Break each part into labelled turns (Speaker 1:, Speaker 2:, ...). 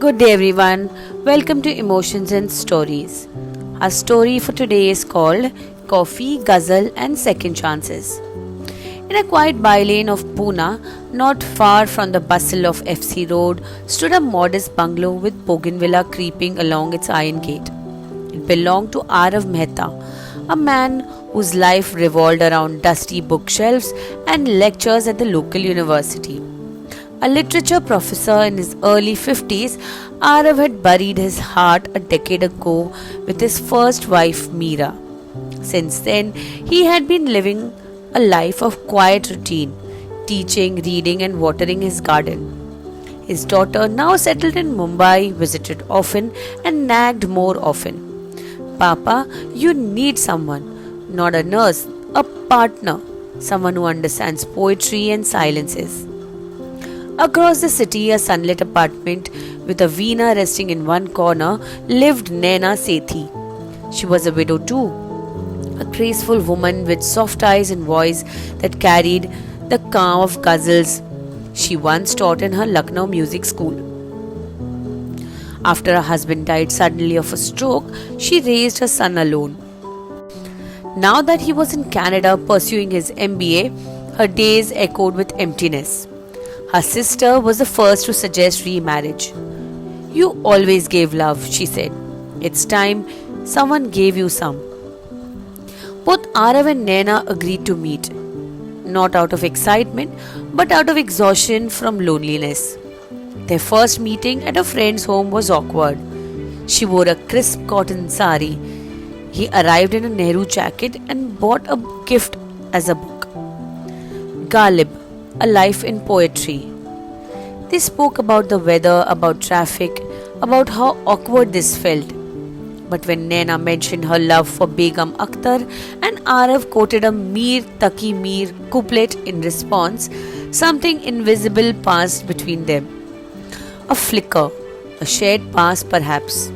Speaker 1: Good day, everyone. Welcome to Emotions and Stories. Our story for today is called Coffee, Ghazal, and Second Chances. In a quiet bylane of Pune, not far from the bustle of FC Road, stood a modest bungalow with bougainvillea creeping along its iron gate. It belonged to Arav Mehta, a man whose life revolved around dusty bookshelves and lectures at the local university. A literature professor in his early 50s, Arav had buried his heart a decade ago with his first wife Meera. Since then, he had been living a life of quiet routine, teaching, reading, and watering his garden. His daughter, now settled in Mumbai, visited often and nagged more often. Papa, you need someone, not a nurse, a partner, someone who understands poetry and silences. Across the city, a sunlit apartment with a veena resting in one corner, lived Naina Sethi. She was a widow too, a graceful woman with soft eyes and voice that carried the calm of ghazals she once taught in her Lucknow music school. After her husband died suddenly of a stroke, she raised her son alone. Now that he was in Canada pursuing his MBA, her days echoed with emptiness. Her sister was the first to suggest remarriage. You always gave love, she said. It's time someone gave you some. Both Arav and Naina agreed to meet, not out of excitement, but out of exhaustion from loneliness. Their first meeting at a friend's home was awkward. She wore a crisp cotton sari. He arrived in a Nehru jacket and bought a gift as a book. Ghalib, A Life in Poetry. They spoke about the weather, about traffic, about how awkward this felt. But when Naina mentioned her love for Begum Akhtar and Arav quoted a Meer Taki Meer couplet in response, something invisible passed between them. A flicker, a shared past perhaps.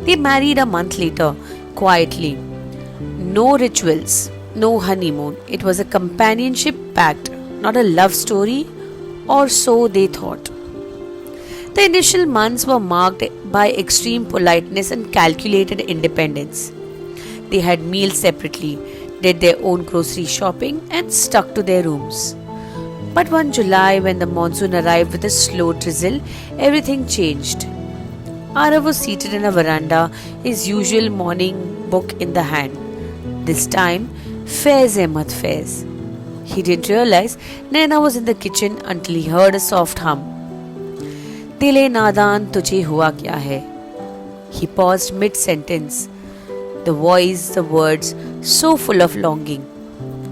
Speaker 1: They married a month later, quietly. No rituals, no honeymoon. It was a companionship pact, not a love story, or so they thought. The initial months were marked by extreme politeness and calculated independence. They had meals separately, did their own grocery shopping, and stuck to their rooms. But one July, when the monsoon arrived with a slow drizzle, everything changed. Arav was seated in a veranda, his usual morning book in the hand. This time, Faiz Ahmad Faiz. He didn't realize Naina was in the kitchen until he heard a soft hum. Dile nadan tujhe hua kya hai? He paused mid-sentence. The voice, the words, so full of longing,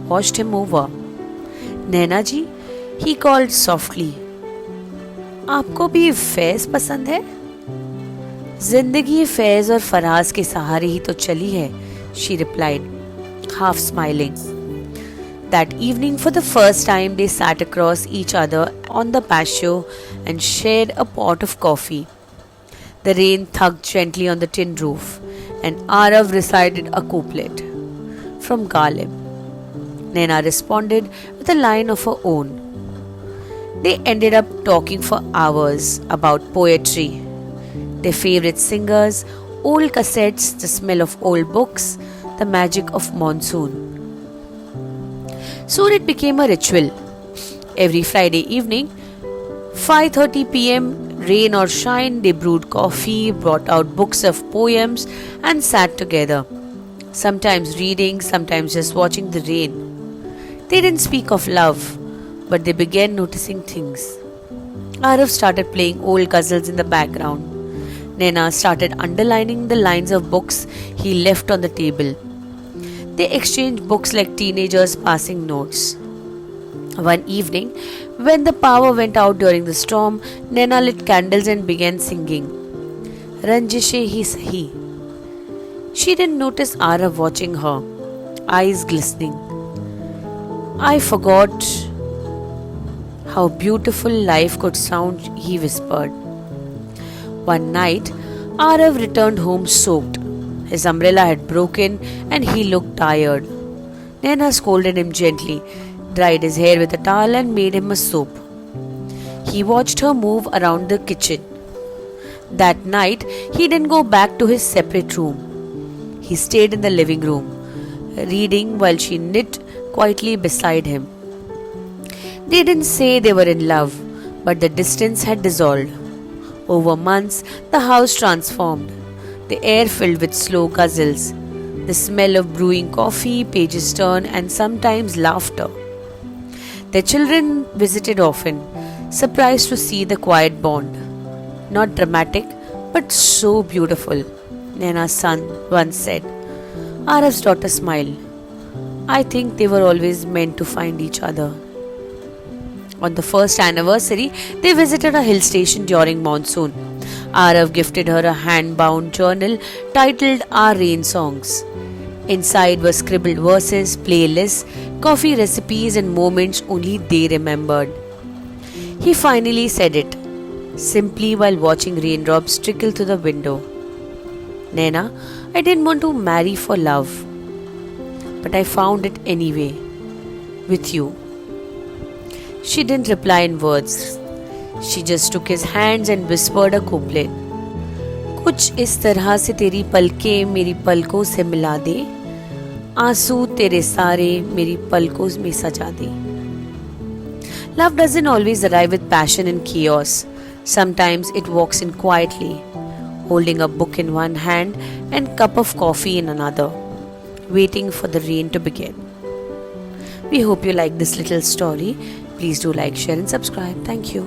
Speaker 1: washed him over. Naina ji, he called softly. आपको भी फैज पसंद है? जिंदगी फैज और फराज के सहारे ही तो चली है, she replied, half smiling. That evening, for the first time, they sat across each other on the patio and shared a pot of coffee. The rain thugged gently on the tin roof, and Arav recited a couplet from Ghalib. Naina responded with a line of her own. They ended up talking for hours about poetry, their favorite singers, old cassettes, the smell of old books, the magic of monsoon. Soon it became a ritual. Every Friday evening, 5:30 p.m., rain or shine, they brewed coffee, brought out books of poems, and sat together. Sometimes reading, sometimes just watching the rain. They didn't speak of love, but they began noticing things. Arav started playing old ghazals in the background. Naina started underlining the lines of books he left on the table. They exchanged books like teenagers passing notes. One evening, when the power went out during the storm, Naina lit candles and began singing Ranjishe Hi Sahi. She didn't notice Arav watching her, eyes glistening. I forgot how beautiful life could sound, he whispered. One night, Arav returned home soaked. His umbrella had broken and he looked tired. Naina scolded him gently, dried his hair with a towel and made him a soup. He watched her move around the kitchen. That night, he didn't go back to his separate room. He stayed in the living room, reading while she knit quietly beside him. They didn't say they were in love, but the distance had dissolved. Over months, the house transformed. The air filled with slow guzzles, the smell of brewing coffee, pages turned, and sometimes laughter. Their children visited often, surprised to see the quiet bond. Not dramatic, but so beautiful, Naina's son once said. Arav's daughter smiled. I think they were always meant to find each other. On the first anniversary, they visited a hill station during monsoon. Arav gifted her a hand-bound journal titled Our Rain Songs. Inside were scribbled verses, playlists, coffee recipes, and moments only they remembered. He finally said it, simply while watching raindrops trickle through the window. Naina, I didn't want to marry for love, but I found it anyway, with you. She didn't reply in words. She just took his hands and whispered a couplet. कुछ इस तरह से तेरी पलकें मेरी पलकों से मिला दे, आंसू तेरे सारे मेरी पलकों में सजा दे. Love doesn't always arrive with passion and chaos. Sometimes it walks in quietly, holding a book in one hand and cup of coffee in another, waiting for the rain to begin. We hope you like this little story. Please do like, share and subscribe. Thank you.